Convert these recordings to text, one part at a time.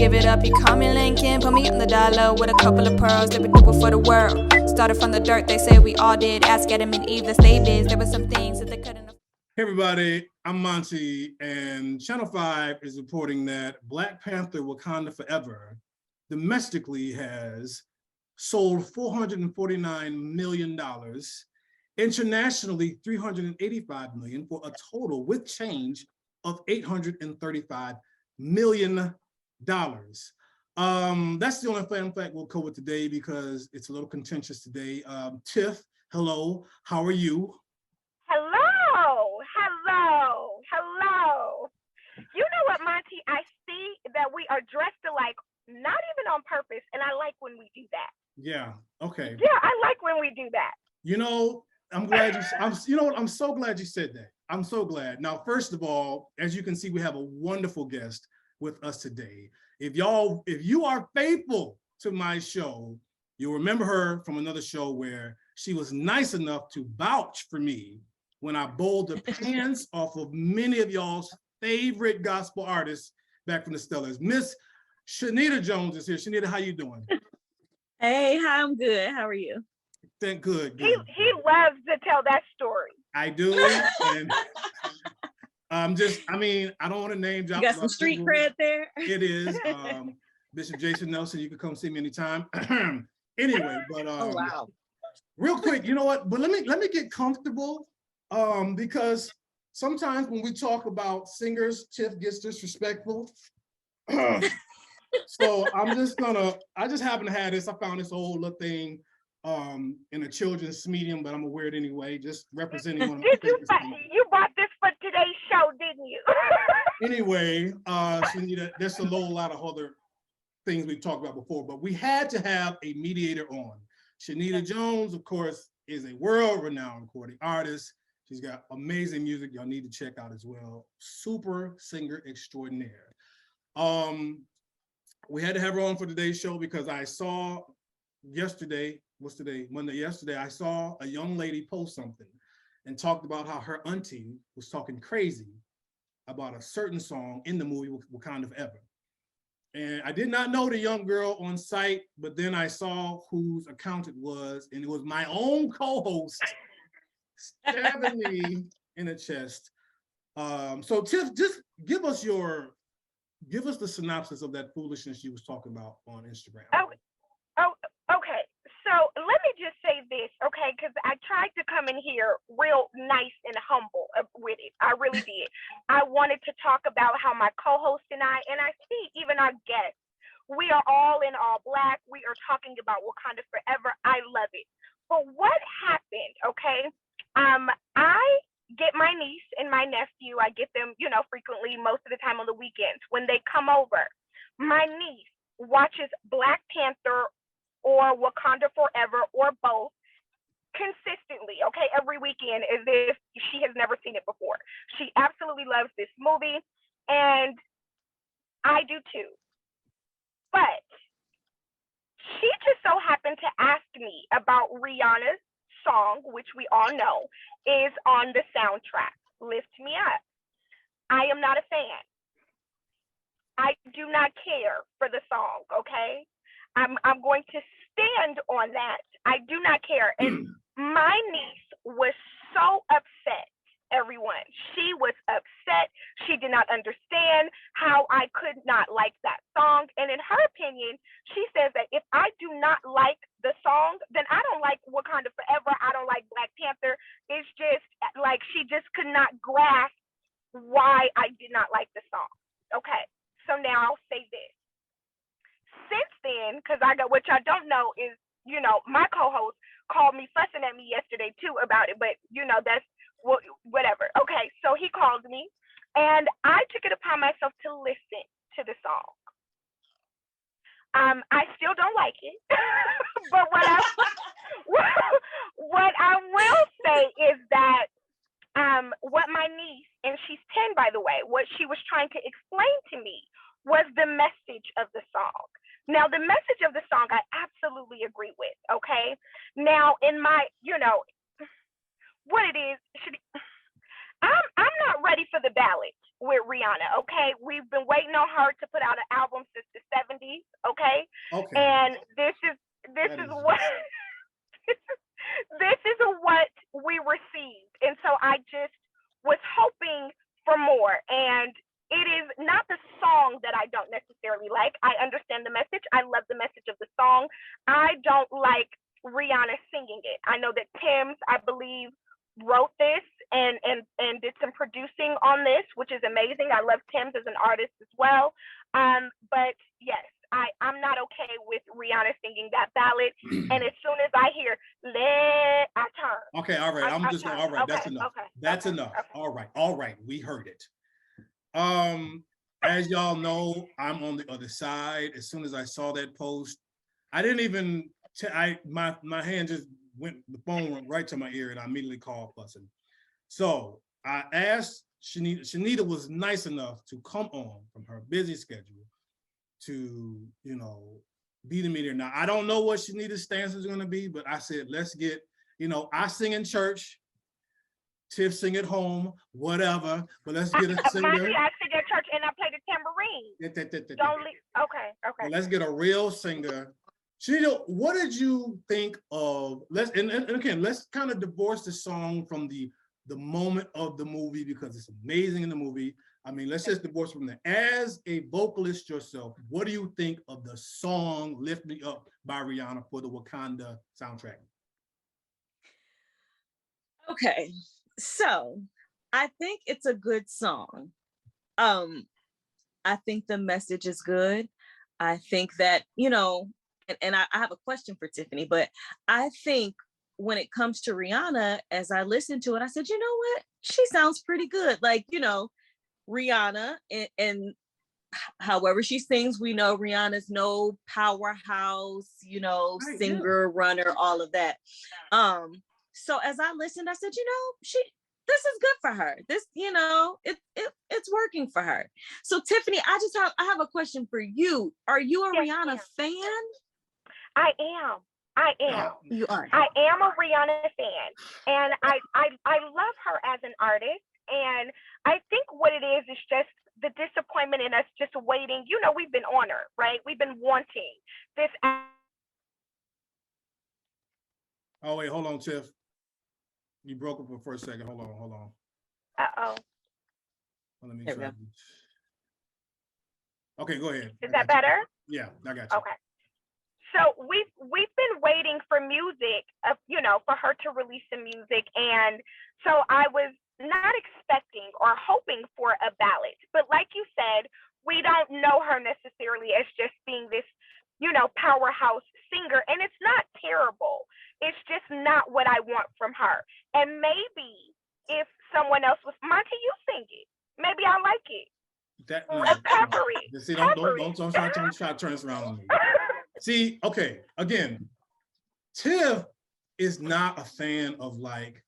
give it up. He called me Lincoln, put me on the dollar with a couple of pearls. They would do it for the world. Started from the dirt, they say we all did. Ask Adam and Eve, let's stay biz. There were some things that they couldn't. Hey everybody, I'm Monty, and Channel 5 is reporting that Black Panther Wakanda Forever domestically has sold $449 million, internationally $385 million, for a total with change of $835 million. That's the only fun fact we'll cover today because it's a little contentious today. Tiff, hello, how are you? Hello. You know what, Monty? I see that we are dressed alike, not even on purpose, and I like when we do that. Yeah. Okay. Yeah, I like when we do that. You know, I'm glad you. You know what? I'm so glad you said that. I'm so glad. Now, first of all, as you can see, we have a wonderful guest with us today. If you are faithful to my show, you'll remember her from another show where she was nice enough to vouch for me when I bowled the pants off of many of y'all's favorite gospel artists back from the Stellars. Miss Shanita Jones is here. Shanita, how you doing? Hey, hi, I'm good. How are you? Thank good. He loves to tell that story. I do. And I don't want to name drop. You got some street cred there. It is. Bishop Jason Nelson, you can come see me anytime. Anyway, but oh wow. Real quick, you know what? But let me get comfortable. Because sometimes when we talk about singers, Tiff gets disrespectful. So I just happen to have this. I found this old little thing in a children's medium, but I'm gonna wear it anyway, just representing one of my favorites. You bought this for today's show, didn't you? Anyway, Shanita, there's a lot of other things we've talked about before, but we had to have a mediator on. Shanita Jones, of course, is a world-renowned recording artist. She's got amazing music y'all need to check out as well. Super singer extraordinaire. We had to have her on for today's show because I saw yesterday, what's today? Monday, yesterday, I saw a young lady post something and talked about how her auntie was talking crazy about a certain song in the movie Wakanda Forever. And I did not know the young girl on site, but then I saw whose account it was, and it was my own co-host stabbing me in the chest. So Tiff, just give us the synopsis of that foolishness you was talking about on Instagram. Okay. So let me just say this, okay? Because I tried to come in here real nice and humble with it. I really did. I wanted to talk about how my co-host and I see even our guests, we are all in all black. We are talking about Wakanda Forever. I love it. But what happened, okay? I get my niece and my nephew, I get them, frequently, most of the time on the weekends. When they come over, my niece watches Black Panther or Wakanda Forever or both consistently, okay, every weekend, as if she has never seen it before. She absolutely loves this movie, and I do too. But she just so happened to ask me about Rihanna's song, which we all know is on the soundtrack, Lift Me Up. I am not a fan. I do not care for the song, okay? I'm going to stand on that. I do not care. And my niece was so upset, everyone. She was upset. She did not understand how I could not like that song. And in her opinion, she says that if I do not like the song, then I don't like Wakanda Forever. I don't like Black Panther. It's just like she just could not grasp why I did not like the song. Okay, so now I'll say this. Since then, because what y'all don't know is, my co-host called me fussing at me yesterday too about it, but that's whatever. Okay, so he called me, and I took it upon myself to listen to the song. I still don't like it, but what I will say is that what my niece, and she's 10 by the way, what she was trying to explain to me was the message of the song. Now, the message of the song I absolutely agree with, okay? Now, in my, what it is, I'm not ready for the ballad. with Rihanna, okay? We've been waiting on her to put out an album since the 70s, okay? Okay. And this is what this is what we received. And so I just was hoping for more. And it is not the song that I don't necessarily like. I understand the message. I love the message of the song. I don't like Rihanna singing it. I know that Tim's, I believe, wrote this and did some producing on this, which is amazing. I love Tim's as an artist as well. But yes, I'm not okay with Rihanna singing that ballad. And as soon as I hear I turn. Okay, all right. I'm just turn. all right. Okay, That's enough. okay, That's okay, enough. okay. All right. We heard it. As y'all know, I'm on the other side. As soon as I saw that post, I didn't even. My hand just went. The phone went right to my ear, and I immediately called Fussing. So I asked Shanita. Shanita was nice enough to come on from her busy schedule to, be the mediator. Now, I don't know what Shanita's stance is going to be, but I said, let's get, I sing in church, Tiff sing at home, whatever, but let's get a singer. I sing at church and I play the tambourine. Don't leave. Okay. Well, let's get a real singer. Shanita, what did you think of, let's kind of divorce the song from the moment of the movie, because it's amazing in the movie. I mean, let's just divorce from that. As a vocalist yourself, what do you think of the song Lift Me Up by Rihanna for the Wakanda soundtrack? Okay, so I think it's a good song. I think the message is good. I think that, and I have a question for Tiffany, but I think when it comes to Rihanna, as I listened to it, I said, you know what? She sounds pretty good. Like, Rihanna and however she sings, we know Rihanna's no powerhouse, singer, runner, all of that. So as I listened, I said, this is good for her. This, it's working for her. So Tiffany, I have a question for you. Are you a Rihanna fan? I am. You are. I am a Rihanna fan, and I love her as an artist. And I think what it is just the disappointment in us just waiting. We've been on her, right? We've been wanting this. Oh wait, hold on, Tiff. You broke up for a second. Hold on. Uh-oh. Let me try. Okay, go ahead. Is that better? Yeah, I got you. Okay. So we've been waiting for music, for her to release some music, and so I was not expecting or hoping for a ballad. But like you said, we don't know her necessarily as just being this, powerhouse singer, and it's not terrible. It's just not what I want from her. And maybe if someone else was, Monty, you sing it. Maybe I like it. Peppery. See, don't try to turn this around on me. See, okay, again, Tiff is not a fan of like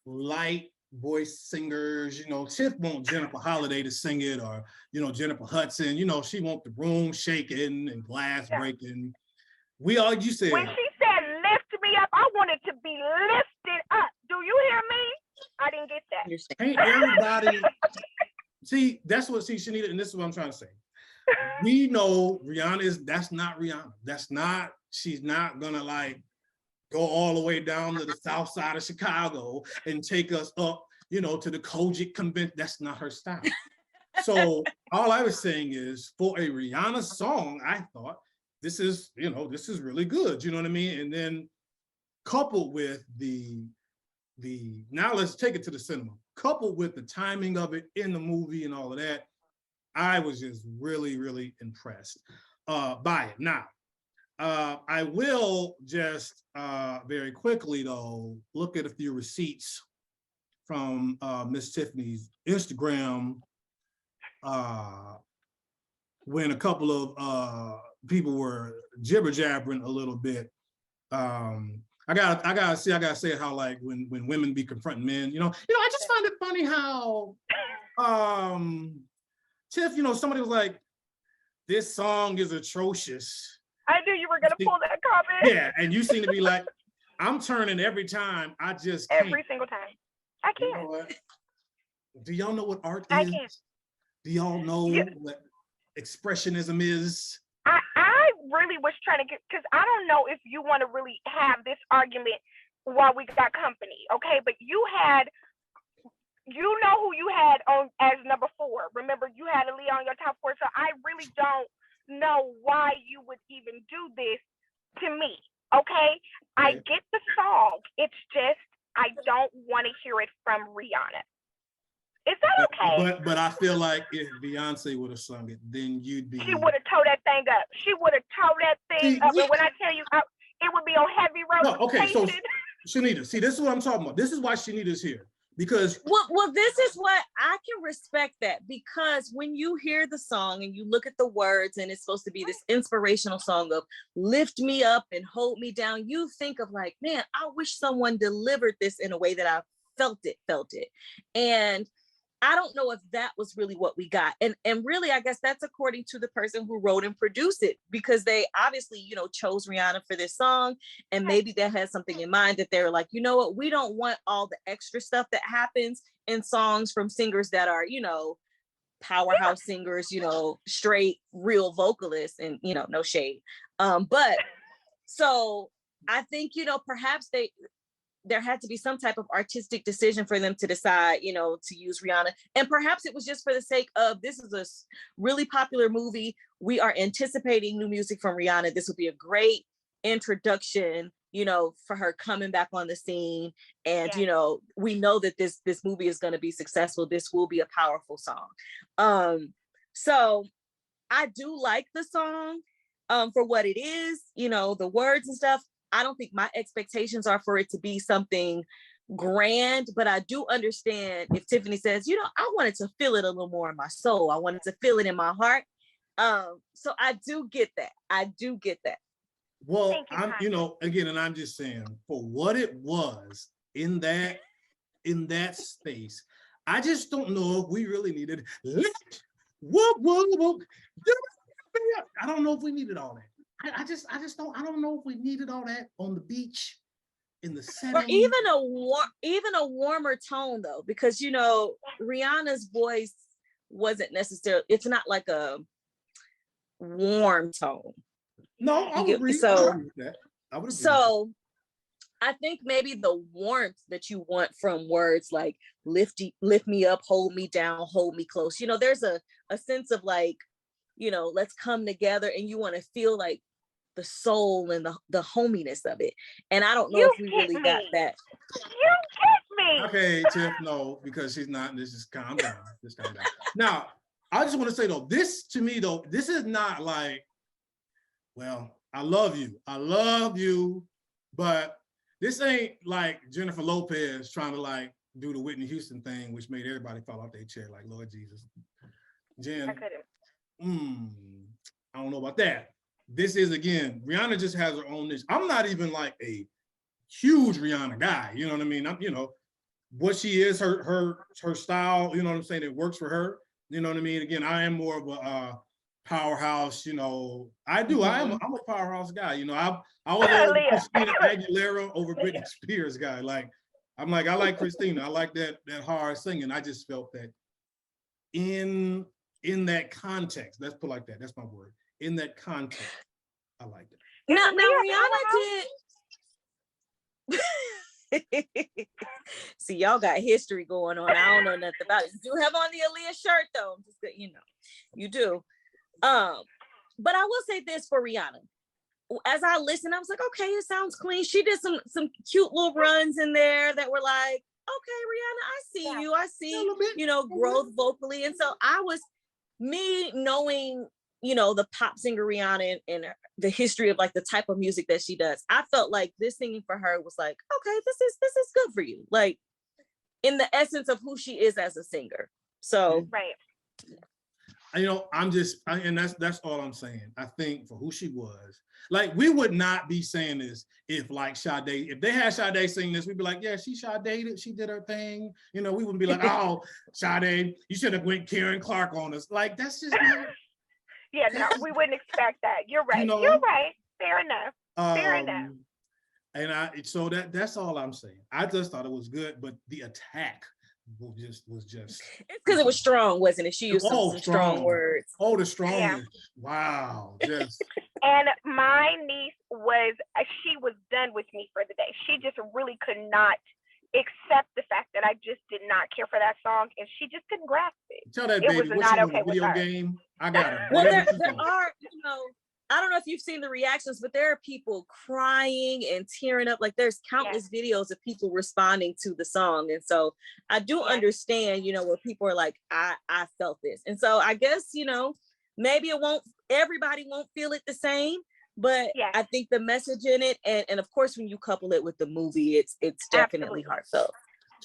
light voice singers. Tiff wants Jennifer Holliday to sing it, or Jennifer Hudson. She wants the room shaking and glass breaking. You said when she said lift me up, I wanted to be lifted up. Do you hear me? I didn't get that. Ain't everybody see, Shanita, and this is what I'm trying to say. We know that's not Rihanna. She's not gonna like go all the way down to the south side of Chicago and take us up, to the Kojic convention. That's not her style. So all I was saying is, for a Rihanna song, I thought this is really good. You know what I mean? And then coupled with now let's take it to the cinema. Coupled with the timing of it in the movie and all of that, I was just really, really impressed by it. Now, I will just very quickly, though, look at a few receipts from Miss Tiffany's Instagram when a couple of people were jibber jabbering a little bit. I gotta say how, like, when women be confronting men, I just find it funny how Tiff, somebody was like, this song is atrocious. I knew you were gonna pull that comment. Yeah, and you seem to be like, I'm turning every time. I just can't. Every single time. I can't. Do y'all know what art is? I can't. Do y'all know Yeah. what expressionism is? I really was trying to get, because I don't know if you want to really have this argument while we got company, okay? But you know who you had on as number 4. Remember, you had Aaliyah on your top 4. So I really don't know why you would even do this to me, okay? I get the song. It's just I don't want to hear it from Rihanna. Is that okay? But I feel like if Beyonce would have sung it, then you'd be. She would have towed that thing up. She would have towed that thing up. And when I tell you, it would be on heavy rotation. No, okay, so Shanita, see, this is what I'm talking about. This is why Shanita's here. Because well, this is what I can respect, that because when you hear the song and you look at the words and it's supposed to be this inspirational song of lift me up and hold me down, you think of like, man, I wish someone delivered this in a way that I felt it. And I don't know if that was really what we got. And really, I guess that's according to the person who wrote and produced it, because they obviously, chose Rihanna for this song. And maybe they had something in mind that they're like, you know what, we don't want all the extra stuff that happens in songs from singers that are, powerhouse singers, straight, real vocalists, and, no shade. But so I think, perhaps there had to be some type of artistic decision for them to decide, to use Rihanna. And perhaps it was just for the sake of, this is a really popular movie. We are anticipating new music from Rihanna. This would be a great introduction, for her coming back on the scene. And, we know that this movie is going to be successful. This will be a powerful song. So I do like the song for what it is, the words and stuff. I don't think my expectations are for it to be something grand, but I do understand if Tiffany says, I wanted to feel it a little more in my soul. I wanted to feel it in my heart. So I do get that. Well, I'm, again, and I'm just saying, for what it was in that space, I just don't know if we really needed. I don't know if we needed all that. I just don't. I don't know if we needed all that on the beach, in the setting, or even a warmer tone though, because Rihanna's voice wasn't necessarily. It's not like a warm tone. No, I would agree. So I would agree with that. I would agree. So I think maybe the warmth that you want from words like lift me up, hold me down, hold me close. There's a sense of like, let's come together, and you want to feel like the soul and the hominess of it. And I don't know if we really got that. You get me. Okay, Tiff, no, because she's not. Just calm down. Now, I just want to say though, this to me though, this is not like, well, I love you, but this ain't like Jennifer Lopez trying to like do the Whitney Houston thing, which made everybody fall off their chair like, Lord Jesus. Jen, I don't know about that. This is, again, Rihanna just has her own niche. I'm not even like a huge Rihanna guy, you know what I mean? I'm, what she is, her style, you know what I'm saying, it works for her, you know what I mean? Again, I am more of a powerhouse, I'm a powerhouse guy, I was a Christina Aguilera over Britney Spears guy. Like, I like Christina, I like that hard singing. I just felt that in that context, let's put it like that, that's my word. In that context, I like it. Now Rihanna did. See, y'all got history going on. I don't know nothing about it. You do have on the Aaliyah shirt though. Just that, you do. But I will say this for Rihanna. As I listened, I was like, okay, it sounds clean. She did some cute little runs in there that were like, okay, Rihanna, I see you. I see, growth vocally. And so me knowing, the pop singer Rihanna and the history of like the type of music that she does, I felt like this singing for her was like, okay, this is good for you. Like in the essence of who she is as a singer. So, right. And that's all I'm saying. I think for who she was, like, we would not be saying this if like Sade, if they had Sade sing this, we'd be like, yeah, she Sade'd, she did her thing. We wouldn't be like, oh, Sade, you should have went Karen Clark on us. Like, that's just not. Yeah, no, we wouldn't expect that. You're right. You're right. Fair enough. And so that's all I'm saying. I just thought it was good, but the attack was just It's because it was strong, wasn't it? She used some strong words. Oh, the strongness. Wow. Just And my niece she was done with me for the day. She just really could not accept the fact that I just did not care for that song, and she just couldn't grasp it. tell that It baby, was what's not on okay the with video her. game? I got it. Well, Whatever there you want. are, I don't know if you've seen the reactions, but there are people crying and tearing up. Like there's countless videos of people responding to the song. And so I do understand, where people are like, I felt this. And so I guess, maybe everybody won't feel it the same, but I think the message in it, and of course, when you couple it with the movie, it's definitely heartfelt.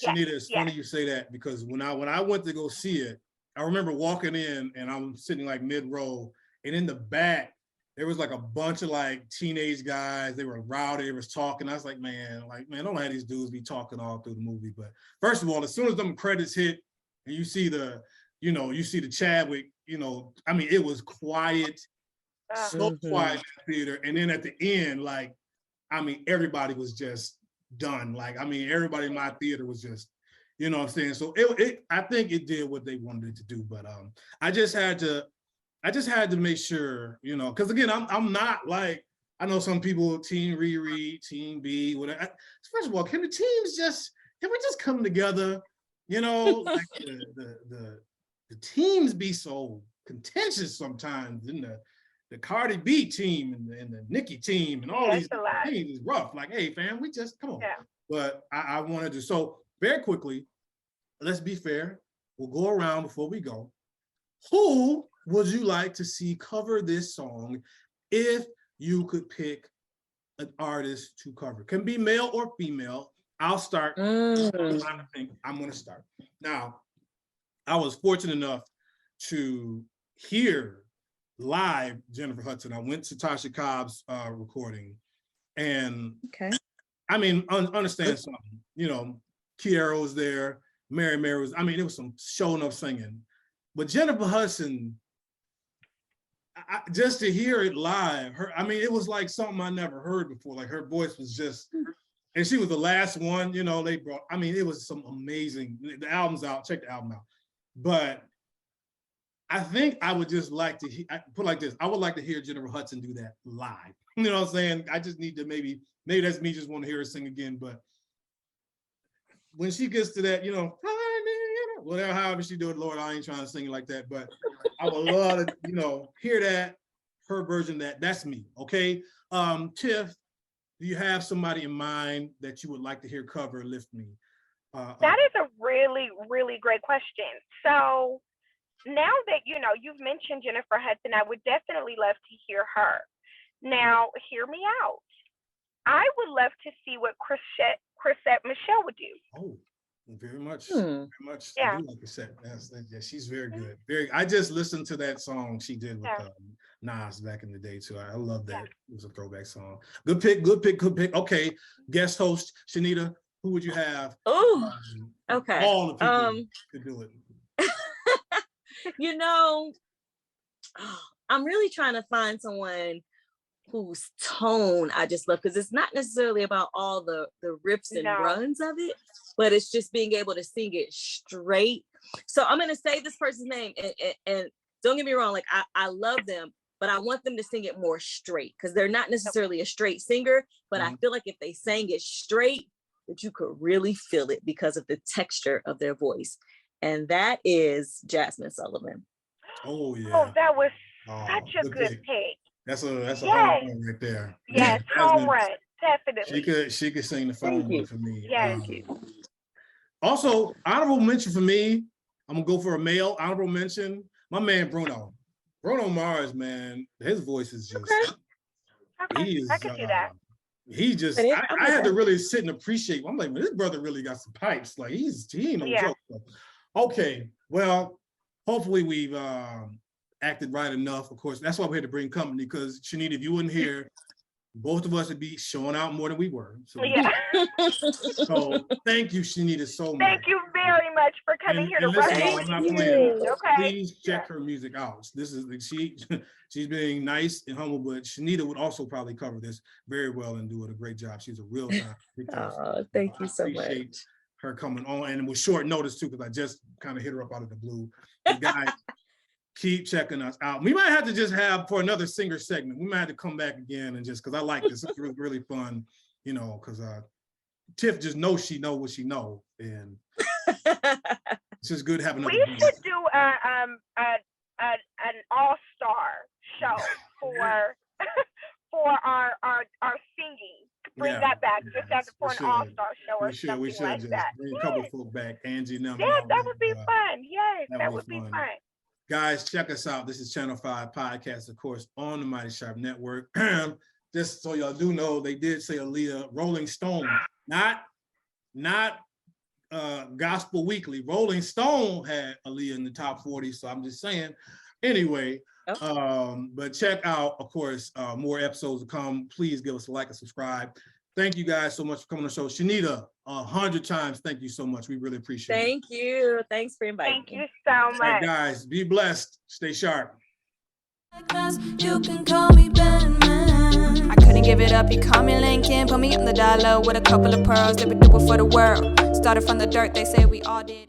Shanita, it's funny you say that, because when I went to go see it, I remember walking in and I'm sitting like mid-row, and in the back, there was like a bunch of like teenage guys. They were rowdy, they was talking. I was like, man, don't have these dudes be talking all through the movie. But first of all, as soon as them credits hit and you see the Chadwick, it was quiet, so quiet in the theater. And then at the end, everybody was just done. Everybody in my theater was just, you know what I'm saying? So I think it did what they wanted it to do. But I just had to make sure, because again, I'm not like, I know some people, Team Riri, Team B, whatever. First of all, can we just come together? Like the teams be so contentious sometimes, in the Cardi B team and the Nicki team and all these teams is rough. Like, hey, fam, we just come on. Yeah. But I wanted to, so very quickly, let's be fair. We'll go around before we go. Who would you like to see cover this song if you could pick an artist to cover? Can be male or female. I'll start. I'm going to start. Now, I was fortunate enough to hear live Jennifer Hudson. I went to Tasha Cobb's recording, and understand something. Kiara was there, Mary was. There was some showing up singing, but Jennifer Hudson, just to hear it live, it was like something I never heard before. Like her voice was just, and she was the last one. They brought. It was some amazing. The album's out. Check the album out, but. I think I would just like to put it like this. I would like to hear Jennifer Hudson do that live. You know what I'm saying? I just need to maybe that's me just want to hear her sing again. But when she gets to that, whatever, however she do it, Lord, I ain't trying to sing it like that. But I would love to, hear that, her version of that. That's me, okay? Tiff, do you have somebody in mind that you would like to hear cover Lift Me? That is a really, really great question. So now that, you've mentioned Jennifer Hudson, I would definitely love to hear her. Now, hear me out. I would love to see what Chrisette Michele would do. Oh, very much. Very much. Yeah. I do like Chrisette. Yeah, she's very good. I just listened to that song she did with Nas back in the day, too. I love that. It was a throwback song. Good pick. Okay, guest host, Shanita, who would you have? Oh, okay. All the people could do it. I'm really trying to find someone whose tone I just love, because it's not necessarily about all the riffs and runs of it, but it's just being able to sing it straight. So I'm going to say this person's name, and don't get me wrong, like I love them, but I want them to sing it more straight, because they're not necessarily a straight singer, but I feel like if they sang it straight, that you could really feel it because of the texture of their voice. And that is Jasmine Sullivan. Oh yeah. Oh, that was such a good pick. That's a home run right there. Yes, home run, definitely. She could sing the phone book for me. Yes. Also, honorable mention for me. I'm gonna go for a male honorable mention. My man Bruno Mars, man. His voice is just. Okay. I could do that. He just, I had to really sit and appreciate. I'm like, this brother really got some pipes. Like he ain't no joke. Okay, well, hopefully we've acted right enough. Of course, that's why we had to bring company, because Shanita, if you wouldn't hear, both of us would be showing out more than we were. So, so thank you, Shanita, so much. Thank you very much for coming here to represent. I'm not playing. Okay. Please check her music out. This is she's being nice and humble, but Shanita would also probably cover this very well and do it a great job. She's a real time. Thank you so much. her coming on, and it was short notice too, because I just kind of hit her up out of the blue. But guys, keep checking us out. We might have to just have for another singer segment. We might have to come back again and just because I like this. It's really, really fun, you know, because Tiff just knows she know what she know, and it's just good having another. We should do an all-star show for for our singing. Bring that back, just as for an all-star show or something we should like just that. bring a couple folk back, Angie and them. Yeah, that would be fun. Yes, that would be fun. Guys, check us out. This is Channel 5 Podcast, of course, on the Mighty Sharp Network. Just so y'all do know, they did say Aaliyah, Rolling Stone, not Gospel Weekly. Rolling Stone had Aaliyah in the top 40, so I'm just saying. Anyway, but check out, of course, more episodes to come. Please give us a like and subscribe. Thank you guys so much for coming on the show. Shanita, 100 times, thank you so much. We really appreciate it. Thank you. Thanks for inviting me. Thank you so much. All right, guys, be blessed. Stay sharp. You can call me Batman. I couldn't give it up. You call me Lincoln. Put me on the dollar with a couple of pearls. They would do it for the world. Started from the dirt. They say we all did.